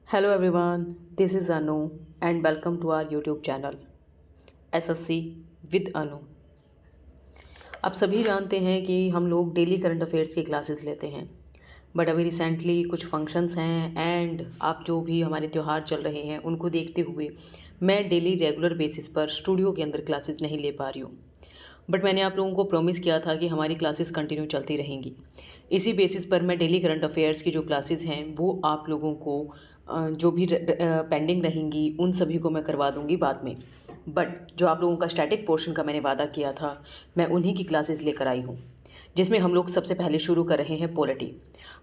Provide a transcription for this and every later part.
Hello everyone, this is Anu and welcome to our YouTube channel SSC with Anu। आप सभी जानते हैं कि हम लोग डेली करंट अफेयर्स की क्लासेस लेते हैं, बट अभी रिसेंटली कुछ फंक्शंस हैं एंड आप जो भी हमारे त्यौहार चल रहे हैं उनको देखते हुए मैं डेली रेगुलर बेसिस पर स्टूडियो के अंदर क्लासेस नहीं ले पा रही हूँ। बट मैंने आप लोगों को प्रॉमिस किया था कि हमारी क्लासेस कंटिन्यू चलती रहेंगी। इसी बेसिस पर मैं डेली करंट अफेयर्स की जो क्लासेस हैं वो आप लोगों को जो भी पेंडिंग रहेंगी उन सभी को मैं करवा दूंगी बाद में। बट जो आप लोगों का स्टैटिक पोर्शन का मैंने वादा किया था मैं उन्हीं की क्लासेस लेकर आई हूँ, जिसमें हम लोग सबसे पहले शुरू कर रहे हैं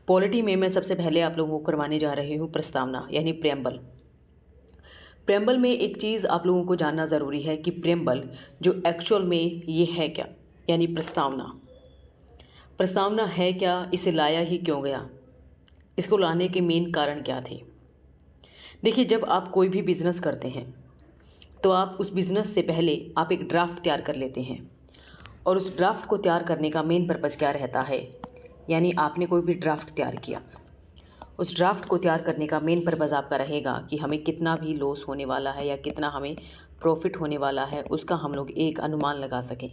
पॉलिटी में मैं सबसे पहले आप लोगों को करवाने जा रही हूँ प्रस्तावना यानी प्रेम्बल में एक चीज़ आप लोगों को जानना ज़रूरी है कि प्रेम्बल जो एक्चुअल में ये है क्या, यानी प्रस्तावना है क्या, इसे लाया ही क्यों गया, इसको लाने के मेन कारण क्या थे। देखिए, जब आप कोई भी बिज़नेस करते हैं तो आप उस बिज़नेस से पहले आप एक ड्राफ्ट तैयार कर लेते हैं, और उस ड्राफ्ट को तैयार करने का मेन पर्पज़ क्या रहता है, यानी आपने कोई भी ड्राफ्ट तैयार किया, उस ड्राफ्ट को तैयार करने का मेन पर्पज़ आपका रहेगा कि हमें कितना भी लॉस होने वाला है या कितना हमें प्रॉफिट होने वाला है उसका हम लोग एक अनुमान लगा सकें।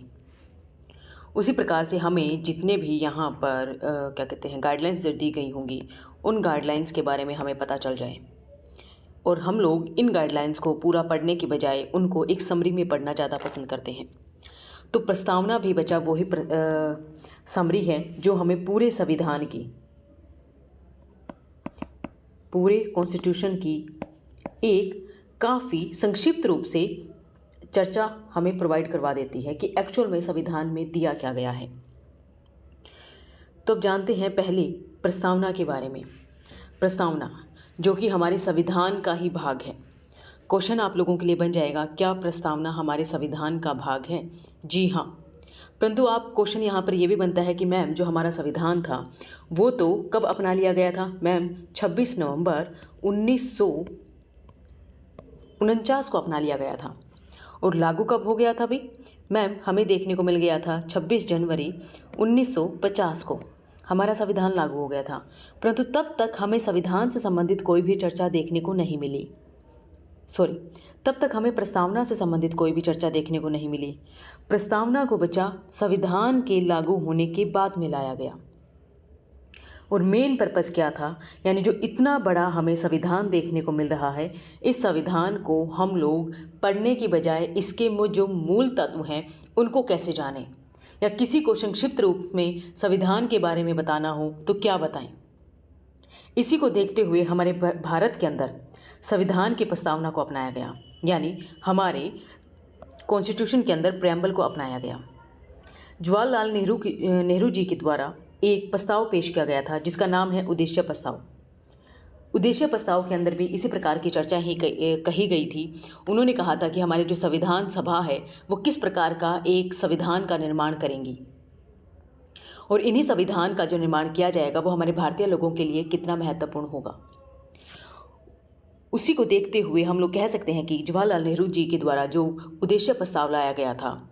उसी प्रकार से हमें जितने भी यहाँ पर क्या कहते हैं गाइडलाइंस जो दी गई होंगी उन गाइडलाइंस के बारे में हमें पता चल जाए, और हम लोग इन गाइडलाइंस को पूरा पढ़ने की बजाय उनको एक समरी में पढ़ना ज़्यादा पसंद करते हैं। तो प्रस्तावना भी बचा वही समरी है जो हमें पूरे संविधान की, पूरे कॉन्स्टिट्यूशन की एक काफ़ी संक्षिप्त रूप से चर्चा हमें प्रोवाइड करवा देती है कि एक्चुअल में संविधान में दिया क्या गया है। तो अब जानते हैं पहले प्रस्तावना के बारे में। प्रस्तावना जो कि हमारे संविधान का ही भाग है। क्वेश्चन आप लोगों के लिए बन जाएगा, क्या प्रस्तावना हमारे संविधान का भाग है? जी हाँ, परंतु आप क्वेश्चन यहाँ पर यह भी बनता है कि मैम जो हमारा संविधान था वो तो कब अपना लिया गया था? मैम 26 नवंबर 1949 को अपना लिया गया था। और लागू कब हो गया था भी? मैम हमें देखने को मिल गया था 26 जनवरी 1950 को हमारा संविधान लागू हो गया था, परंतु तब तक हमें संविधान से संबंधित कोई भी चर्चा देखने को नहीं मिली। तब तक हमें प्रस्तावना से संबंधित कोई भी चर्चा देखने को नहीं मिली। प्रस्तावना को बचा संविधान के लागू होने के बाद में लाया गया। और मेन पर्पज़ क्या था, यानी जो इतना बड़ा हमें संविधान देखने को मिल रहा है, इस संविधान को हम लोग पढ़ने की बजाय इसके जो मूल तत्व हैं उनको कैसे जानें, या किसी को संक्षिप्त रूप में संविधान के बारे में बताना हो तो क्या बताएं। इसी को देखते हुए हमारे भारत के अंदर संविधान की प्रस्तावना को अपनाया गया, यानी हमारे कॉन्स्टिट्यूशन के अंदर प्रेम्बल को अपनाया गया। जवाहरलाल नेहरू जी के द्वारा एक प्रस्ताव पेश किया गया था जिसका नाम है उद्देश्य प्रस्ताव। उद्देश्य प्रस्ताव के अंदर भी इसी प्रकार की चर्चा ही कही गई थी। उन्होंने कहा था कि हमारे जो संविधान सभा है वो किस प्रकार का एक संविधान का निर्माण करेंगी, और इन्हीं संविधान का जो निर्माण किया जाएगा वो हमारे भारतीय लोगों के लिए कितना महत्वपूर्ण होगा। उसी को देखते हुए हम लोग कह सकते हैं कि जवाहरलाल नेहरू जी के द्वारा जो उद्देश्य प्रस्ताव लाया गया था,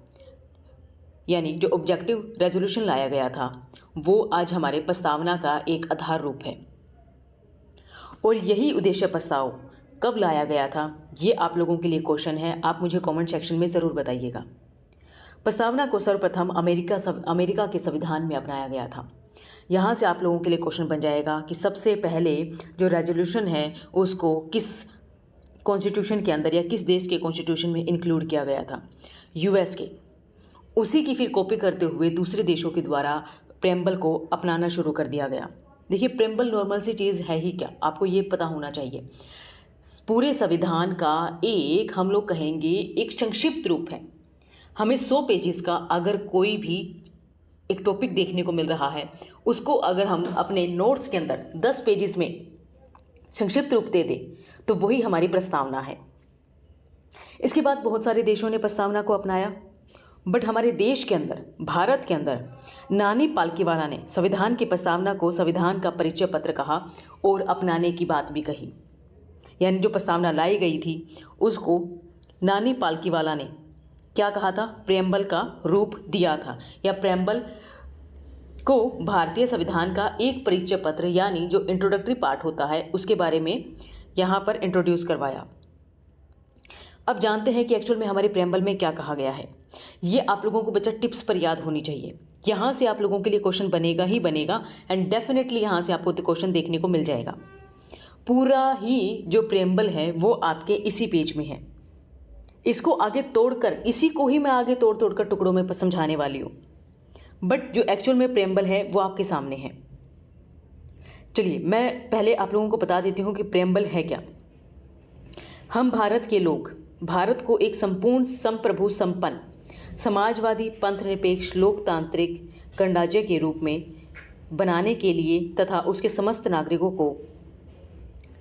यानी जो ऑब्जेक्टिव रेजोल्यूशन लाया गया था, वो आज हमारे प्रस्तावना का एक आधार रूप है। और यही उद्देश्य प्रस्ताव कब लाया गया था, ये आप लोगों के लिए क्वेश्चन है, आप मुझे कमेंट सेक्शन में ज़रूर बताइएगा। प्रस्तावना को सर्वप्रथम अमेरिका के संविधान में अपनाया गया था। यहाँ से आप लोगों के लिए क्वेश्चन बन जाएगा कि सबसे पहले जो रेजोल्यूशन है उसको किस कॉन्स्टिट्यूशन के अंदर या किस देश के कॉन्स्टिट्यूशन में इंक्लूड किया गया था? यूएस के। उसी की फिर कॉपी करते हुए दूसरे देशों के द्वारा प्रेम्बल को अपनाना शुरू कर दिया गया। देखिए, प्रेम्बल नॉर्मल सी चीज़ है ही क्या, आपको ये पता होना चाहिए। पूरे संविधान का एक हम लोग कहेंगे एक संक्षिप्त रूप है। हमें 100 पेजेस का अगर कोई भी एक टॉपिक देखने को मिल रहा है, उसको अगर हम अपने नोट्स के अंदर 10 पेजेस में संक्षिप्त रूप दे दें तो वही हमारी प्रस्तावना है। इसके बाद बहुत सारे देशों ने प्रस्तावना को अपनाया, बट हमारे देश के अंदर, भारत के अंदर नानी पालकीवाला ने संविधान की प्रस्तावना को संविधान का परिचय पत्र कहा और अपनाने की बात भी कही। यानी जो प्रस्तावना लाई गई थी उसको नानी पालकीवाला ने क्या कहा था? प्रेम्बल का रूप दिया था, या प्रेम्बल को भारतीय संविधान का एक परिचय पत्र यानी जो इंट्रोडक्टरी पार्ट होता है उसके बारे में यहाँ पर इंट्रोड्यूस करवाया। अब जानते हैं कि एक्चुअल में हमारे प्रेम्बल में क्या कहा गया है। ये आप लोगों को बच्चा टिप्स पर याद होनी चाहिए। यहाँ से आप लोगों के लिए क्वेश्चन बनेगा ही बनेगा एंड डेफिनेटली यहाँ से आपको क्वेश्चन देखने को मिल जाएगा। पूरा ही जो प्रेम्बल है वो आपके इसी पेज में है। इसको आगे तोड़कर, इसी को ही मैं आगे तोड़ तोड़ कर टुकड़ों में समझाने वाली हूँ, बट जो एक्चुअल में प्रेम्बल है वो आपके सामने है। चलिए मैं पहले आप लोगों को बता देती हूँ कि प्रेम्बल है क्या। हम भारत के लोग भारत को एक संपूर्ण संप्रभु संपन्न समाजवादी पंथनिरपेक्ष लोकतांत्रिक गणराज्य के रूप में बनाने के लिए तथा उसके समस्त नागरिकों को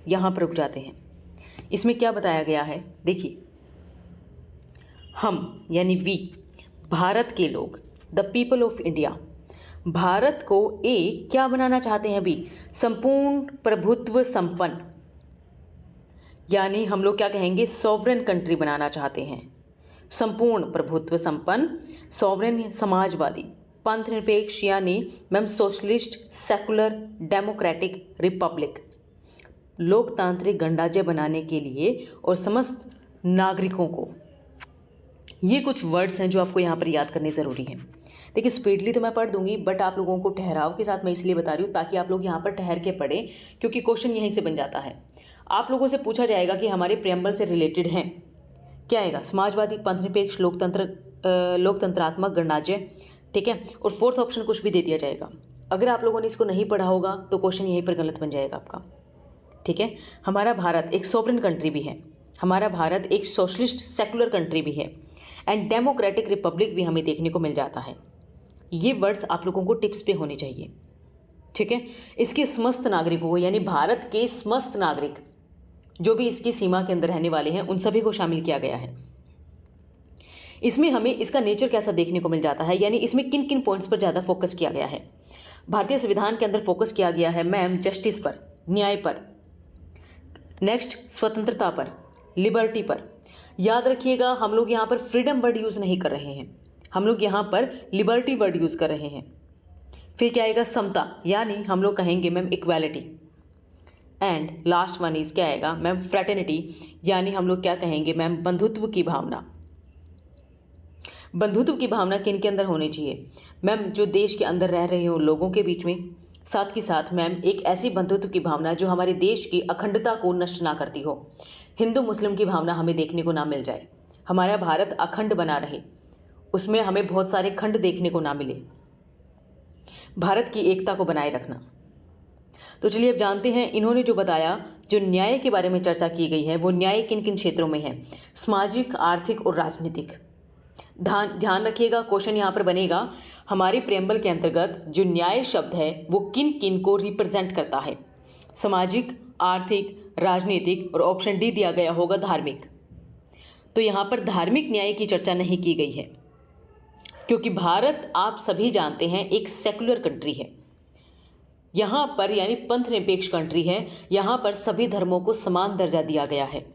यहाँ पर रुक जाते हैं। इसमें क्या बताया गया है देखिए, हम यानी वी भारत के लोग, the people of India, Bharat को एक क्या बनाना चाहते हैं भी, संपूर्ण प्रभुत्व संपन्न, यानी हम लोग क्या कहेंगे, सॉवरेन कंट्री बनाना चाहते हैं। संपूर्ण प्रभुत्व संपन्न, सॉवरेन समाजवादी, पंथ निरपेक्ष यानी ma'am socialist secular democratic Republic, लोकतांत्रिक गणराज्य बनाने के लिए और समस्त नागरिकों को। ये कुछ वर्ड्स हैं जो आपको यहाँ पर याद करने ज़रूरी हैं। देखिए स्पीडली तो मैं पढ़ दूंगी, बट आप लोगों को ठहराव के साथ मैं इसलिए बता रही हूँ ताकि आप लोग यहाँ पर ठहर के पढ़ें, क्योंकि क्वेश्चन यहीं से बन जाता है। आप लोगों से पूछा जाएगा कि हमारे प्रेम्बल से रिलेटेड हैं, क्या आएगा, समाजवादी पंथनिरपेक्ष लोकतंत्रात्मक गणराज्य, ठीक है, और फोर्थ ऑप्शन कुछ भी दे दिया जाएगा। अगर आप लोगों ने इसको नहीं पढ़ा होगा तो क्वेश्चन यहीं पर गलत बन जाएगा आपका, ठीक है। हमारा भारत एक सॉवरेन कंट्री भी है, हमारा भारत एक सोशलिस्ट सेकुलर कंट्री भी है एंड डेमोक्रेटिक रिपब्लिक भी हमें देखने को मिल जाता है। ये वर्ड्स आप लोगों को टिप्स पे होने चाहिए, ठीक है। इसके समस्त नागरिकों को, यानी भारत के समस्त नागरिक जो भी इसकी सीमा के अंदर रहने वाले हैं, उन सभी को शामिल किया गया है। इसमें हमें इसका नेचर कैसा देखने को मिल जाता है, यानी इसमें किन किन पॉइंट्स पर ज़्यादा फोकस किया गया है। भारतीय संविधान के अंदर फोकस किया गया है मैम जस्टिस पर, न्याय पर, नेक्स्ट स्वतंत्रता पर, लिबर्टी पर। याद रखिएगा हम लोग यहाँ पर फ्रीडम वर्ड यूज़ नहीं कर रहे हैं, हम लोग यहाँ पर लिबर्टी वर्ड यूज़ कर रहे हैं। फिर क्या आएगा, समता, यानी हम लोग कहेंगे ma'am equality. And last one is क्या आएगा मैम, फ्रेटर्निटी, यानी हम लोग क्या कहेंगे मैम, बंधुत्व की भावना। बंधुत्व की भावना किन के अंदर होनी चाहिए मैम, जो देश के अंदर रह रहे हो लोगों के बीच में, साथ ही साथ मैम एक ऐसी बंधुत्व की भावना जो हमारे देश की अखंडता को नष्ट ना करती हो, हिंदू मुस्लिम की भावना हमें देखने को ना मिल जाए, हमारा भारत अखंड बना रहे, उसमें हमें बहुत सारे खंड देखने को ना मिले, भारत की एकता को बनाए रखना। तो चलिए अब जानते हैं इन्होंने जो बताया, जो न्याय के बारे में चर्चा की गई है, वो न्याय किन किन क्षेत्रों में है, सामाजिक, आर्थिक और राजनीतिक। ध्यान रखिएगा क्वेश्चन यहाँ पर बनेगा, हमारे प्रेम्बल के अंतर्गत जो न्याय शब्द है वो किन किन को रिप्रेजेंट करता है, सामाजिक, आर्थिक, राजनीतिक और ऑप्शन डी दिया गया होगा धार्मिक। तो यहाँ पर धार्मिक न्याय की चर्चा नहीं की गई है, क्योंकि भारत आप सभी जानते हैं एक सेकुलर कंट्री है, यहाँ पर यानी पंथ निरपेक्ष कंट्री है, यहाँ पर सभी धर्मों को समान दर्जा दिया गया है।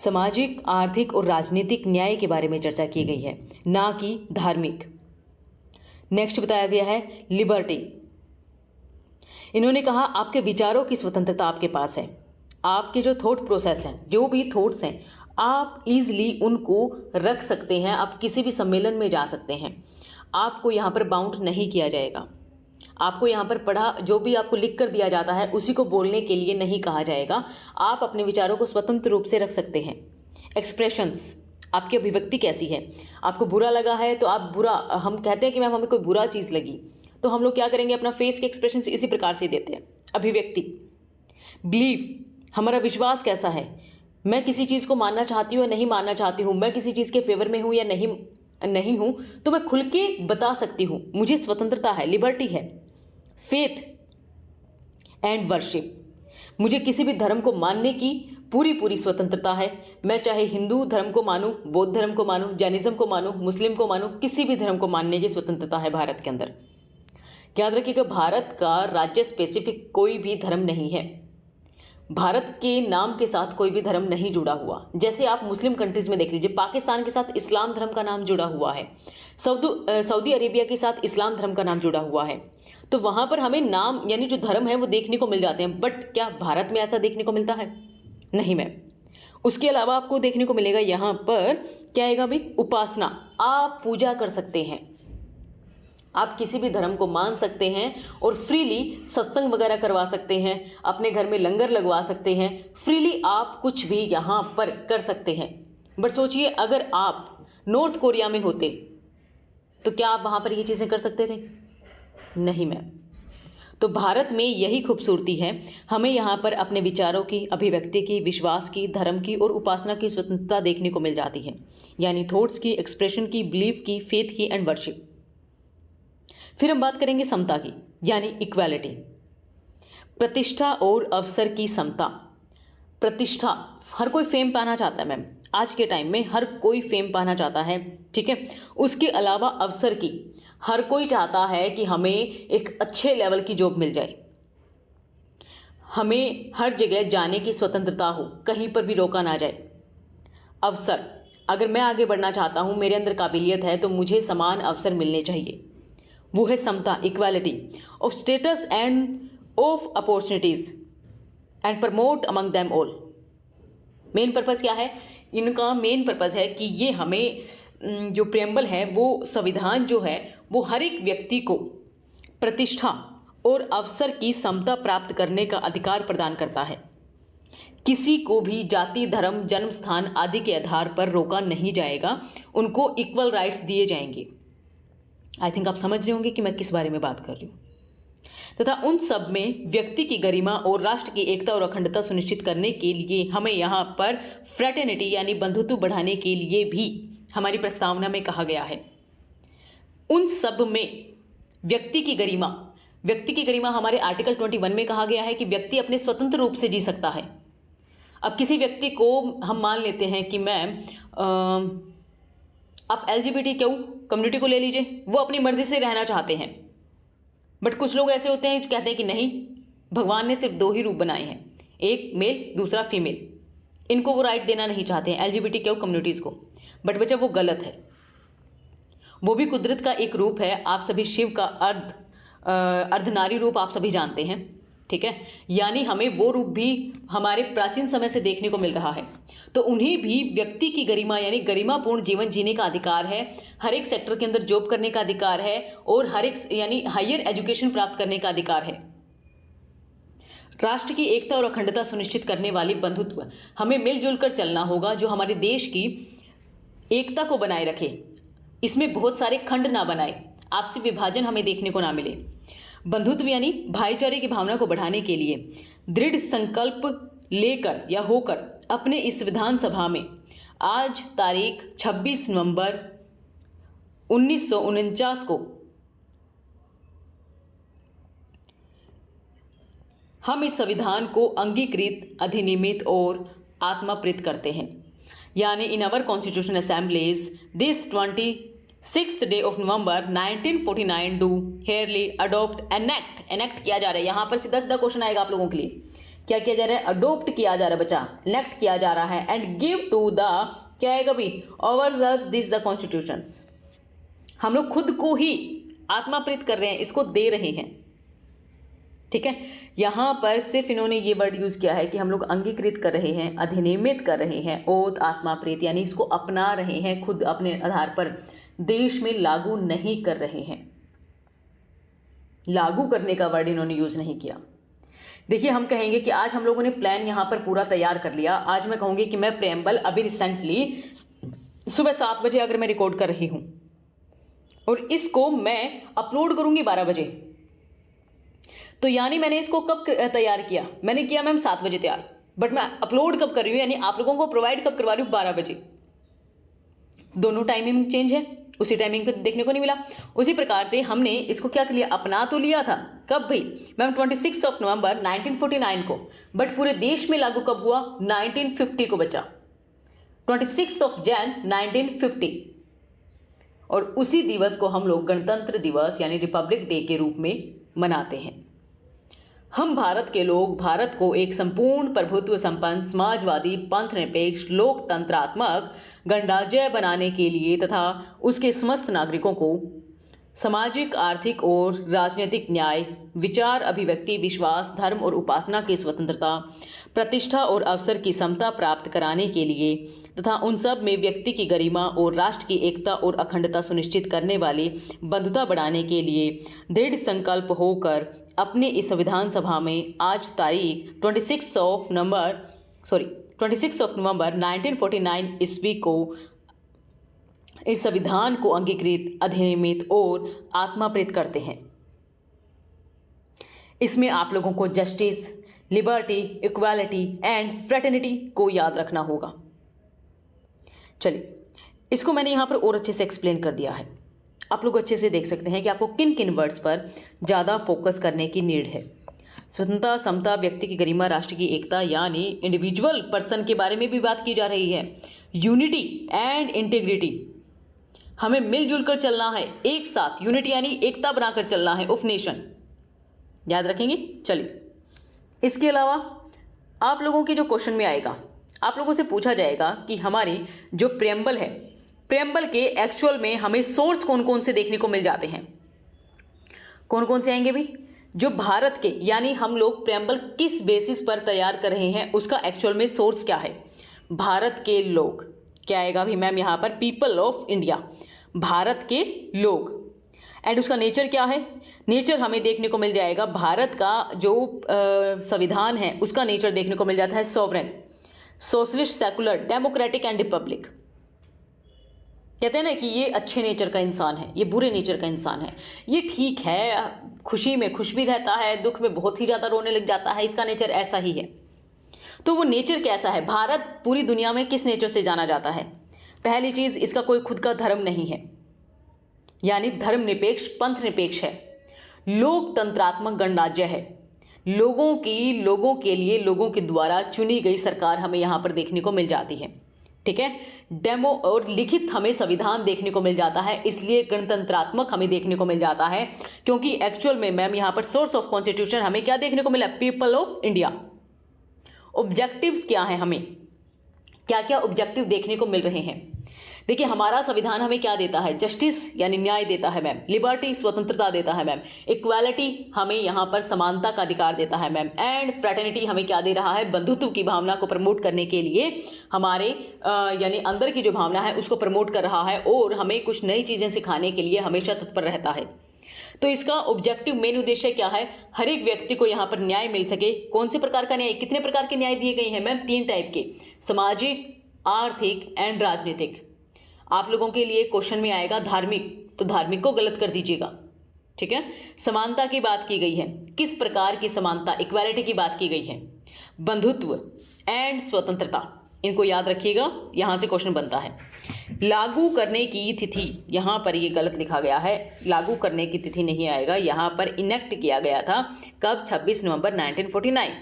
सामाजिक, आर्थिक और राजनीतिक न्याय के बारे में चर्चा की गई है, ना कि धार्मिक। नेक्स्ट बताया गया है लिबर्टी। इन्होंने कहा आपके विचारों की स्वतंत्रता आपके पास है, आपके जो थॉट प्रोसेस हैं, जो भी थॉट्स हैं, आप इजीली उनको रख सकते हैं, आप किसी भी सम्मेलन में जा सकते हैं, आपको यहाँ पर बाउंड नहीं किया जाएगा, आपको यहाँ पर पढ़ा जो भी आपको लिख कर दिया जाता है उसी को बोलने के लिए नहीं कहा जाएगा, आप अपने विचारों को स्वतंत्र रूप से रख सकते हैं। एक्सप्रेशंस, आपकी अभिव्यक्ति कैसी है, आपको बुरा लगा है तो आप बुरा, हम कहते हैं कि मैम हमें कोई बुरा चीज़ लगी तो हम लोग क्या करेंगे, अपना फेस के एक्सप्रेशन इसी प्रकार से देते हैं, अभिव्यक्ति। बिलीव, हमारा विश्वास कैसा है, मैं किसी चीज़ को मानना चाहती हूँ या नहीं मानना चाहती हूँ, मैं किसी चीज़ के फेवर में हूँ या नहीं हूँ, तो मैं खुल के बता सकती हूँ, मुझे स्वतंत्रता है, लिबर्टी है। फेथ एंड वर्शिप, मुझे किसी भी धर्म को मानने की पूरी स्वतंत्रता है, मैं चाहे हिंदू धर्म को मानूं, बौद्ध धर्म को मानूं, जैनिज्म को मानूं, मुस्लिम को मानूं, किसी भी धर्म को मानने की स्वतंत्रता है भारत के अंदर। याद रखिएगा भारत का राज्य स्पेसिफिक कोई भी धर्म नहीं है, भारत के नाम के साथ कोई भी धर्म नहीं जुड़ा हुआ। जैसे आप मुस्लिम कंट्रीज में देख लीजिए, पाकिस्तान के साथ इस्लाम धर्म का नाम जुड़ा हुआ है, सऊदी अरेबिया के साथ इस्लाम धर्म का नाम जुड़ा हुआ है, तो वहां पर हमें नाम यानी जो धर्म है वो देखने को मिल जाते हैं, बट क्या भारत में ऐसा देखने को मिलता है? नहीं मैम। उसके अलावा आपको देखने को मिलेगा यहाँ पर क्या आएगा भाई, उपासना। आप पूजा कर सकते हैं, आप किसी भी धर्म को मान सकते हैं और फ्रीली सत्संग वगैरह करवा सकते हैं, अपने घर में लंगर लगवा सकते हैं, फ्रीली आप कुछ भी यहाँ पर कर सकते हैं। बट सोचिए अगर आप नॉर्थ कोरिया में होते तो क्या आप वहाँ पर ये चीज़ें कर सकते थे? नहीं मैम। तो भारत में यही खूबसूरती है, हमें यहाँ पर अपने विचारों की, अभिव्यक्ति की, विश्वास की, धर्म की और उपासना की स्वतंत्रता देखने को मिल जाती है, यानी थॉट्स की, एक्सप्रेशन की, बिलीफ की, फेथ की एंड वर्शिप। फिर हम बात करेंगे समता की, यानी इक्वालिटी। प्रतिष्ठा और अवसर की समता। प्रतिष्ठा, हर कोई फेम पाना चाहता है मैम, आज के टाइम में हर कोई फेम पाना चाहता है, ठीक है। उसके अलावा अवसर की, हर कोई चाहता है कि हमें एक अच्छे लेवल की जॉब मिल जाए, हमें हर जगह जाने की स्वतंत्रता हो, कहीं पर भी रोका ना जाए। अवसर, अगर मैं आगे बढ़ना चाहता हूँ, मेरे अंदर काबिलियत है, तो मुझे समान अवसर मिलने चाहिए, वो है समता, equality of status and of opportunities and promote among them all. Main purpose क्या है इनका? मेन पर्पज़ है कि ये हमें जो प्रेम्बल है, वो संविधान जो है वो हर एक व्यक्ति को प्रतिष्ठा और अवसर की समता प्राप्त करने का अधिकार प्रदान करता है। किसी को भी जाति, धर्म, जन्म स्थान आदि के आधार पर रोका नहीं जाएगा, उनको इक्वल राइट्स दिए जाएंगे। आई थिंक आप समझ रहे होंगे कि मैं किस बारे में बात कर रही हूँ। तथा उन सब में व्यक्ति की गरिमा और राष्ट्र की एकता और अखंडता सुनिश्चित करने के लिए हमें यहाँ पर फ्रेटर्निटी यानी बंधुत्व बढ़ाने के लिए भी हमारी प्रस्तावना में कहा गया है। उन सब में व्यक्ति की गरिमा हमारे आर्टिकल 21 में कहा गया है कि व्यक्ति अपने स्वतंत्र रूप से जी सकता है। अब किसी व्यक्ति को हम मान लेते हैं कि मैम आप LGBTQ कम्युनिटी को ले लीजिए, वो अपनी मर्जी से रहना चाहते हैं, बट कुछ लोग ऐसे होते हैं कहते हैं कि नहीं, भगवान ने सिर्फ 2 ही रूप बनाए हैं, एक मेल दूसरा फीमेल, इनको वो राइट देना नहीं चाहते हैं LGBTQ कम्युनिटीज़ को। बट बच्चा वो गलत है, वो भी कुदरत का एक रूप है। आप सभी शिव का अर्धनारी रूप आप सभी जानते हैं, ठीक है। यानी हमें वो रूप भी हमारे प्राचीन समय से देखने को मिल रहा है। तो उन्हें भी व्यक्ति की गरिमा यानी गरिमापूर्ण जीवन जीने का अधिकार है, हर एक सेक्टर के अंदर जॉब करने का अधिकार है और हर एक यानी हायर एजुकेशन प्राप्त करने का अधिकार है। राष्ट्र की एकता और अखंडता सुनिश्चित करने वाली बंधुत्व, हमें मिलजुल कर चलना होगा जो हमारे देश की एकता को बनाए रखे, इसमें बहुत सारे खंड ना बनाए, आपसी विभाजन हमें देखने को ना मिले। बंधुत्व यानी भाईचारे की भावना को बढ़ाने के लिए दृढ़ संकल्प लेकर या होकर अपने इस विधानसभा में आज तारीख 26 नवंबर 1949 को हम इस संविधान को अंगीकृत, अधिनियमित और आत्माप्रित करते हैं। यानी in our constitution assemblies this 26th day of November 1949 do hereby adopt enact किया जा रहा है। यहाँ पर सीधा सीधा क्वेश्चन आएगा आप लोगों के लिए, क्या किया जा रहा है? अडोप्ट किया जा रहा है बच्चा, एनेक्ट किया जा रहा है। एंड गिव टू द, क्या आएगा भी, ओवरसर्व दिस द कॉन्स्टिट्यूशंस, हम लोग खुद को ही आत्माप्रित कर रहे हैं, इसको दे रहे हैं, ठीक है। यहाँ पर सिर्फ इन्होंने ये वर्ड यूज़ किया है कि हम लोग अंगीकृत कर रहे हैं, अधिनियमित कर रहे हैं, ओत आत्माप्रीत यानी इसको अपना रहे हैं, खुद अपने आधार पर, देश में लागू नहीं कर रहे हैं। लागू करने का वर्ड इन्होंने यूज़ नहीं किया। देखिए हम कहेंगे कि आज हम लोगों ने प्लान यहाँ पर पूरा तैयार कर लिया। आज मैं कहूँगी कि मैं प्रेम्बल अभी रिसेंटली सुबह 7 बजे अगर मैं रिकॉर्ड कर रही हूँ और इसको मैं अपलोड करूँगी 12 बजे, तो यानी मैंने इसको कब तैयार किया? मैंने किया मैम 7 बजे तैयार, बट मैं अपलोड कब कर रही हूँ यानी आप लोगों को प्रोवाइड कब करवा रही हूँ? 12 बजे। दोनों टाइमिंग चेंज है, उसी टाइमिंग पे देखने को नहीं मिला। उसी प्रकार से हमने इसको क्या कर लिया, अपना तो लिया था, कब भाई मैम 26 नवंबर 1949 को, बट पूरे देश में लागू कब हुआ? 1950 को बचा, 26 जनवरी 1950। और उसी दिवस को हम लोग गणतंत्र दिवस यानी रिपब्लिक डे के रूप में मनाते हैं। हम भारत के लोग भारत को एक संपूर्ण प्रभुत्व संपन्न समाजवादी पंथ निरपेक्ष लोकतंत्रात्मक गणराज्य बनाने के लिए तथा उसके समस्त नागरिकों को सामाजिक, आर्थिक और राजनीतिक न्याय, विचार, अभिव्यक्ति, विश्वास, धर्म और उपासना की स्वतंत्रता, प्रतिष्ठा और अवसर की समता प्राप्त कराने के लिए तथा उन सब में व्यक्ति की गरिमा और राष्ट्र की एकता और अखंडता सुनिश्चित करने वाली बंधुता बढ़ाने के लिए दृढ़ संकल्प होकर अपने इस संविधान सभा में आज तारीख 26 नवंबर 1949 ईस्वी को इस संविधान को अंगीकृत, अधिनियमित और आत्माप्रेत करते हैं। इसमें आप लोगों को justice, liberty, equality and fraternity को याद रखना होगा। चलिए, इसको मैंने यहाँ पर और अच्छे से एक्सप्लेन कर दिया है। आप लोग अच्छे से देख सकते हैं कि आपको किन किन वर्ड्स पर ज़्यादा फोकस करने की नीड है। स्वतंत्रता, समता, व्यक्ति की गरिमा, राष्ट्र की एकता यानी इंडिविजुअल पर्सन के बारे में भी बात की जा रही है। यूनिटी एंड इंटीग्रिटी, हमें मिलजुल कर चलना है, एक साथ, यूनिटी यानी एकता बनाकर चलना है ऑफ नेशन, याद रखेंगे। चलिए, इसके अलावा आप लोगों के जो क्वेश्चन में आएगा, आप लोगों से पूछा जाएगा कि हमारी जो प्रेम्बल है, प्रेम्बल के एक्चुअल में हमें सोर्स कौन कौन से देखने को मिल जाते हैं। कौन कौन से आएंगे भाई? जो भारत के, यानी हम लोग प्रेम्बल किस बेसिस पर तैयार कर रहे हैं, उसका एक्चुअल में सोर्स क्या है? भारत के लोग। क्या आएगा भी मैम यहाँ पर? पीपल ऑफ इंडिया, भारत के लोग। एंड उसका नेचर क्या है? नेचर हमें देखने को मिल जाएगा, भारत का जो संविधान है उसका नेचर देखने को मिल जाता है sovereign, socialist, secular, democratic and Republic. कहते हैं ना कि ये अच्छे नेचर का इंसान है, ये बुरे नेचर का इंसान है, ये ठीक है, खुशी में खुश भी रहता है, दुख में बहुत ही ज़्यादा रोने लग जाता है, इसका नेचर ऐसा ही है। तो वो नेचर कैसा है? भारत पूरी दुनिया में किस नेचर से जाना जाता है? पहली चीज़, इसका कोई खुद का धर्म नहीं है, यानी धर्म निरपेक्ष, पंथ निरपेक्ष है। लोकतंत्रात्मक गणराज्य है, लोगों के लिए, लोगों के द्वारा चुनी गई सरकार हमें यहाँ पर देखने को मिल जाती है। ठीक है, डेमो और लिखित हमें संविधान देखने को मिल जाता है, इसलिए गणतंत्रात्मक हमें देखने को मिल जाता है, क्योंकि एक्चुअल में मैम यहाँ पर सोर्स ऑफ कॉन्स्टिट्यूशन हमें क्या देखने को मिला? People of India. ऑब्जेक्टिव्स क्या हैं, हमें क्या क्या ऑब्जेक्टिव देखने को मिल रहे हैं? देखिए, हमारा संविधान हमें क्या देता है? जस्टिस यानी न्याय देता है मैम, लिबर्टी स्वतंत्रता देता है मैम, इक्वालिटी हमें यहाँ पर समानता का अधिकार देता है मैम, एंड फ्रेटर्निटी हमें क्या दे रहा है? बंधुत्व की भावना को प्रमोट करने के लिए हमारे यानी अंदर की जो भावना है उसको प्रमोट कर रहा है, और हमें कुछ नई चीज़ें सिखाने के लिए हमेशा तत्पर रहता है। तो इसका ऑब्जेक्टिव मेन उद्देश्य क्या है? हर एक व्यक्ति को यहाँ पर न्याय मिल सके। कौन से प्रकार का न्याय? कितने प्रकार के न्याय दिए गए हैं मैम? 3 टाइप के, सामाजिक, आर्थिक एंड राजनीतिक। आप लोगों के लिए क्वेश्चन में आएगा धार्मिक, तो धार्मिक को गलत कर दीजिएगा। ठीक है, समानता की बात की गई है, किस प्रकार की समानता? इक्वालिटी की बात की गई है। बंधुत्व एंड स्वतंत्रता, इनको याद रखिएगा, यहां से क्वेश्चन बनता है। लागू करने की तिथि, यहां पर ये गलत लिखा गया है, लागू करने की तिथि नहीं आएगा, यहां पर इनेक्ट किया गया था कब? 26 नवंबर 1949।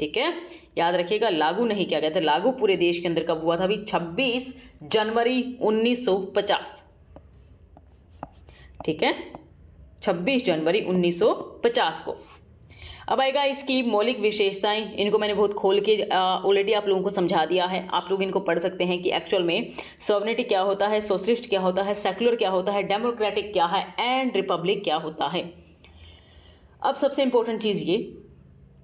ठीक है, याद रखिएगा, लागू नहीं किया गया था। लागू पूरे देश के अंदर कब हुआ था? अभी 26 जनवरी 1950। ठीक है, 26 जनवरी 1950 को। अब आएगा इसकी मौलिक विशेषताएं, इनको मैंने बहुत खोल के ऑलरेडी आप लोगों को समझा दिया है। आप लोग इनको पढ़ सकते हैं कि एक्चुअल में सॉवरेनिटी क्या होता है, सोशलिस्ट क्या होता है, सेकुलर क्या होता है, डेमोक्रेटिक क्या है, एंड रिपब्लिक क्या होता है। अब सबसे इंपॉर्टेंट चीज़ ये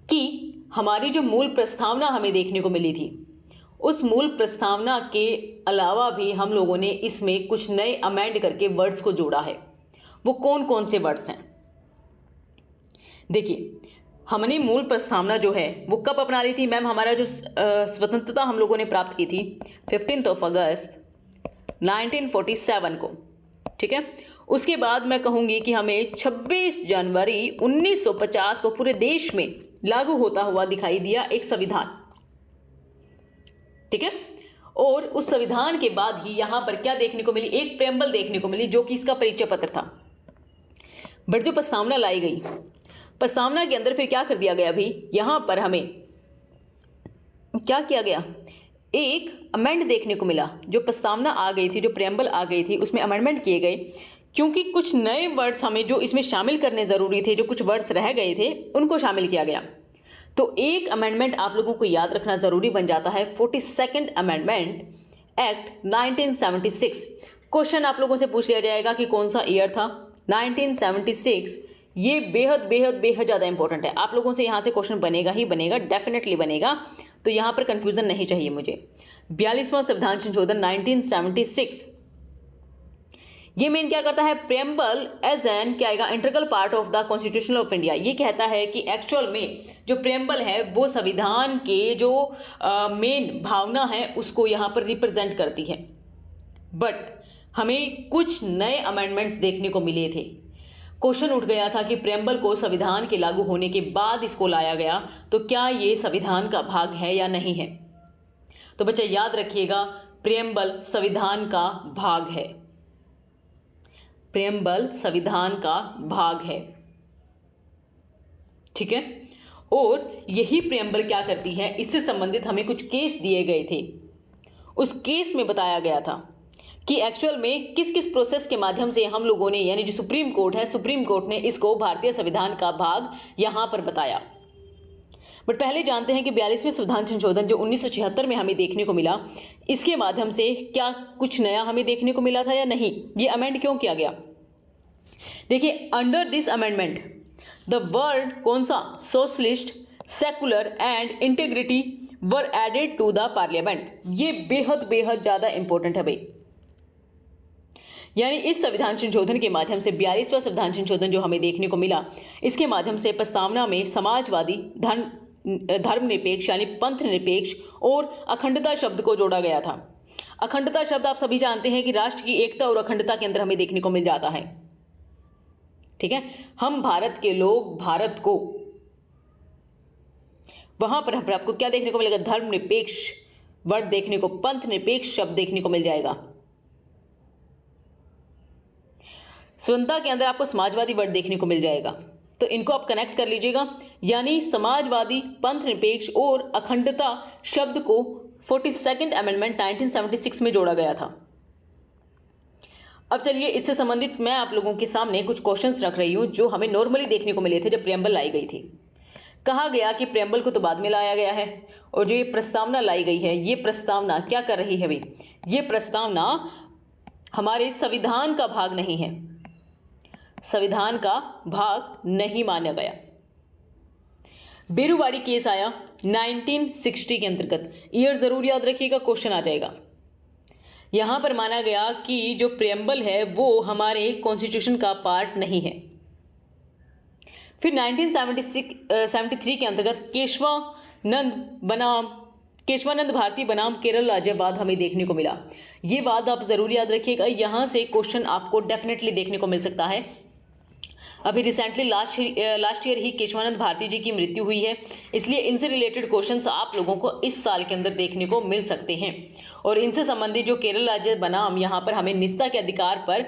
कि हमारी जो मूल प्रस्तावना हमें देखने को मिली थी, उस मूल प्रस्तावना के अलावा भी हम लोगों ने इसमें कुछ नए अमेंड करके वर्ड्स को जोड़ा है। वो कौन कौन से वर्ड्स हैं? देखिए, हमने मूल प्रस्तावना जो है वो कब अपना ली थी मैम? हमारा जो स्वतंत्रता हम लोगों ने प्राप्त की थी 15 अगस्त 1947 को। ठीक है, उसके बाद मैं कहूँगी कि हमें 26 जनवरी 1950 को पूरे देश में लागू होता हुआ दिखाई दिया एक संविधान। ठीक है, और उस संविधान के बाद ही यहां पर क्या देखने को मिली? एक प्रेम्बल देखने को मिली, जो कि इसका परिचय पत्र था। बट जो प्रस्तावना लाई गई, प्रस्तावना के अंदर फिर क्या कर दिया गया भी? यहां पर हमें क्या किया गया? एक अमेंड देखने को मिला। जो प्रस्तावना आ गई थी, जो प्रेम्बल आ गई थी, उसमें अमेंडमेंट किए गए, क्योंकि कुछ नए वर्ड्स हमें जो इसमें शामिल करने ज़रूरी थे, जो कुछ वर्ड्स रह गए थे उनको शामिल किया गया। तो एक अमेंडमेंट आप लोगों को याद रखना ज़रूरी बन जाता है, 42nd अमेंडमेंट एक्ट 1976। क्वेश्चन आप लोगों से पूछ लिया जाएगा कि कौन सा ईयर था? 1976, ये बेहद बेहद बेहद ज़्यादा इंपॉर्टेंट है। आप लोगों से यहाँ से क्वेश्चन बनेगा ही बनेगा, डेफिनेटली बनेगा, तो यहाँ पर कंफ्यूजन नहीं चाहिए मुझे। 42वां संविधान संशोधन 1976, ये मेन क्या करता है, प्रेम्बल एज एन क्या आएगा, integral part of the constitution of India. ये कहता है कि एक्चुअल में जो प्रेम्बल है वो संविधान के जो मेन भावना है उसको यहाँ पर रिप्रेजेंट करती है। बट हमें कुछ नए अमेंडमेंट्स देखने को मिले थे। क्वेश्चन उठ गया था कि प्रेम्बल को संविधान के लागू होने के बाद इसको लाया गया, तो क्या ये संविधान का भाग है या नहीं है। तो बच्चा याद रखिएगा, प्रेम्बल संविधान का भाग है, प्रेम्बल संविधान का भाग है, ठीक है। और यही प्रेम्बल क्या करती है, इससे संबंधित हमें कुछ केस दिए गए थे। उस केस में बताया गया था कि एक्चुअल में किस किस प्रोसेस के माध्यम से हम लोगों ने, यानी जो सुप्रीम कोर्ट है, सुप्रीम कोर्ट ने इसको भारतीय संविधान का भाग यहां पर बताया। बट पहले जानते हैं कि 42वें संविधान संशोधन जो 1976 में हमें देखने को मिला, इसके माध्यम से क्या कुछ नया हमें देखने को मिला था या नहीं, ये अमेंड क्यों किया गया। देखिए, under this amendment the word कौन सा, socialist, secular and integrity were added to the parliament. ये बेहद बेहद ज्यादा इंपॉर्टेंट है भाई। यानी इस संविधान संशोधन के माध्यम से 42वां संविधान संशोधन जो हमें देखने को मिला, इसके माध्यम से प्रस्तावना में समाजवादी, धर्मनिरपेक्ष यानी पंथ निरपेक्ष और अखंडता शब्द को जोड़ा गया था। अखंडता शब्द आप सभी जानते हैं कि राष्ट्र की एकता और अखंडता के अंदर हमें देखने को मिल जाता है, ठीक है। हम भारत के लोग भारत को, वहां पर आपको क्या देखने को मिलेगा, धर्मनिरपेक्ष वर्ड देखने को, पंथ निरपेक्ष शब्द देखने को मिल जाएगा। स्वतंत्रता के अंदर आपको समाजवादी वर्ड देखने को मिल जाएगा। तो इनको आप कनेक्ट कर लीजिएगा, यानी समाजवादी, पंथ निरपेक्ष और अखंडता शब्द को 42nd अमेंडमेंट 1976 में जोड़ा गया था। अब चलिए, इससे संबंधित मैं आप लोगों के सामने कुछ क्वेश्चंस रख रही हूं जो हमें नॉर्मली देखने को मिले थे जब प्रेम्बल लाई गई थी। कहा गया कि प्रेम्बल को तो बाद में लाया गया है, और जो ये प्रस्तावना लाई गई है, ये प्रस्तावना क्या कर रही है भाई, ये प्रस्तावना हमारे संविधान का भाग नहीं है, संविधान का भाग नहीं माना गया। बेरुवाड़ी केस आया 1960 के अंतर्गत, ईयर जरूर याद रखिएगा, क्वेश्चन आ जाएगा। यहां पर माना गया कि जो प्रेम्बल है वो हमारे कॉन्स्टिट्यूशन का पार्ट नहीं है। फिर 1973 के अंतर्गत केशवानंद भारती बनाम केरल राज्य वाद हमें देखने को मिला। ये वाद आप जरूर याद रखिएगा, यहां से क्वेश्चन आपको डेफिनेटली देखने को मिल सकता है। अभी रिसेंटली लास्ट ईयर ही केशवानंद भारती जी की मृत्यु हुई है, इसलिए इनसे रिलेटेड क्वेश्चंस आप लोगों को इस साल के अंदर देखने को मिल सकते हैं। और इनसे संबंधित जो केरल राज्य बनाम, यहाँ पर हमें निजता के अधिकार पर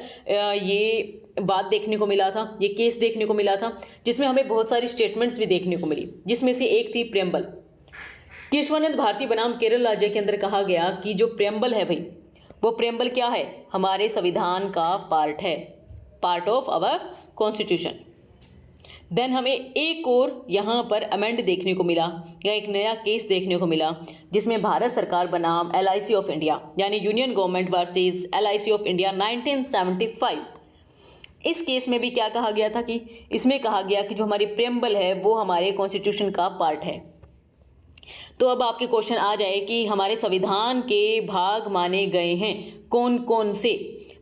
ये बात देखने को मिला था, ये केस देखने को मिला था, जिसमें हमें बहुत सारी स्टेटमेंट्स भी देखने को मिली, जिसमें से एक थी प्रेम्बल। केशवानंद भारती बनाम केरल राज्य के अंदर कहा गया कि जो प्रेम्बल है भाई, वो प्रेम्बल क्या है, हमारे संविधान का पार्ट है, part of our constitution. Then हमें एक और यहाँ पर अमेंड देखने को मिला, या एक नया केस देखने को मिला, जिसमें भारत सरकार बनाम LIC ऑफ इंडिया, यानी union government versus LIC of India 1975। इस केस में भी क्या कहा गया था कि इसमें कहा गया कि जो हमारी प्रेम्बल है वो हमारे कॉन्स्टिट्यूशन का पार्ट है। तो अब आपके क्वेश्चन आ जाए कि हमारे संविधान के भाग माने गए हैं कौन कौन से,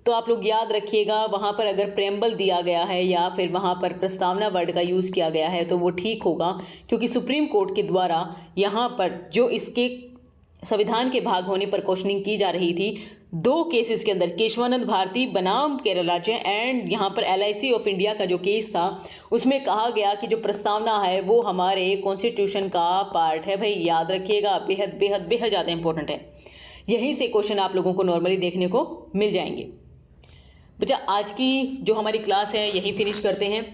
तो आप लोग याद रखिएगा, वहां पर अगर प्रेम्बल दिया गया है या फिर वहां पर प्रस्तावना वर्ड का यूज किया गया है तो वो ठीक होगा, क्योंकि सुप्रीम कोर्ट के द्वारा यहां पर जो इसके संविधान के भाग होने पर क्वेश्चनिंग की जा रही थी, दो केसेस के अंदर केशवानंद भारती बनाम केरल राज्य एंड यहाँ पर LIC ऑफ इंडिया का जो केस था, उसमें कहा गया कि जो प्रस्तावना है वो हमारे कॉन्स्टिट्यूशन का पार्ट है। भाई याद रखिएगा, बेहद बेहद बेहद ज़्यादा इंपॉर्टेंट है। यहीं से क्वेश्चन आप लोगों को नॉर्मली देखने को मिल जाएंगे। बच्चा, आज की जो हमारी क्लास है यही फिनिश करते हैं।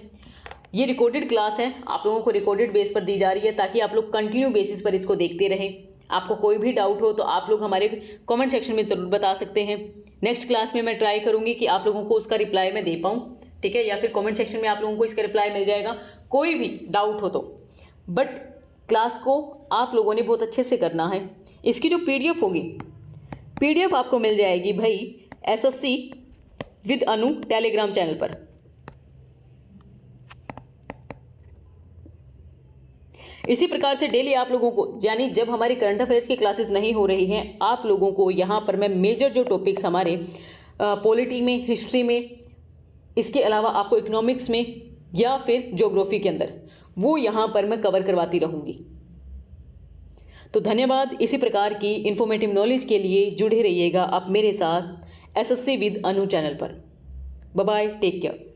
ये रिकॉर्डेड क्लास है, आप लोगों को रिकॉर्डेड बेस पर दी जा रही है ताकि आप लोग कंटिन्यू बेसिस पर इसको देखते रहें। आपको कोई भी डाउट हो तो आप लोग हमारे कमेंट सेक्शन में ज़रूर बता सकते हैं। नेक्स्ट क्लास में मैं ट्राई करूँगी कि आप लोगों को उसका रिप्लाई मैं दे पाऊँ, ठीक है, या फिर कमेंट सेक्शन में आप लोगों को इसका रिप्लाई मिल जाएगा, कोई भी डाउट हो तो। बट क्लास को आप लोगों ने बहुत अच्छे से करना है। इसकी जो PDF होगी, PDF आपको मिल जाएगी भाई SSC with Anu Telegram channel पर। इसी प्रकार से डेली आप लोगों को, यानी जब हमारी करंट अफेयर्स की क्लासेस नहीं हो रही हैं, आप लोगों को यहाँ पर मैं मेजर जो टॉपिक्स हमारे पॉलिटी में, हिस्ट्री में, इसके अलावा आपको इकोनॉमिक्स में या फिर ज्योग्राफी के अंदर, वो यहाँ पर मैं कवर करवाती रहूँगी। तो धन्यवाद। इसी प्रकार की इन्फॉर्मेटिव नॉलेज के लिए जुड़े रहिएगा आप मेरे साथ SSC विद अनु चैनल पर। Bye bye, take care.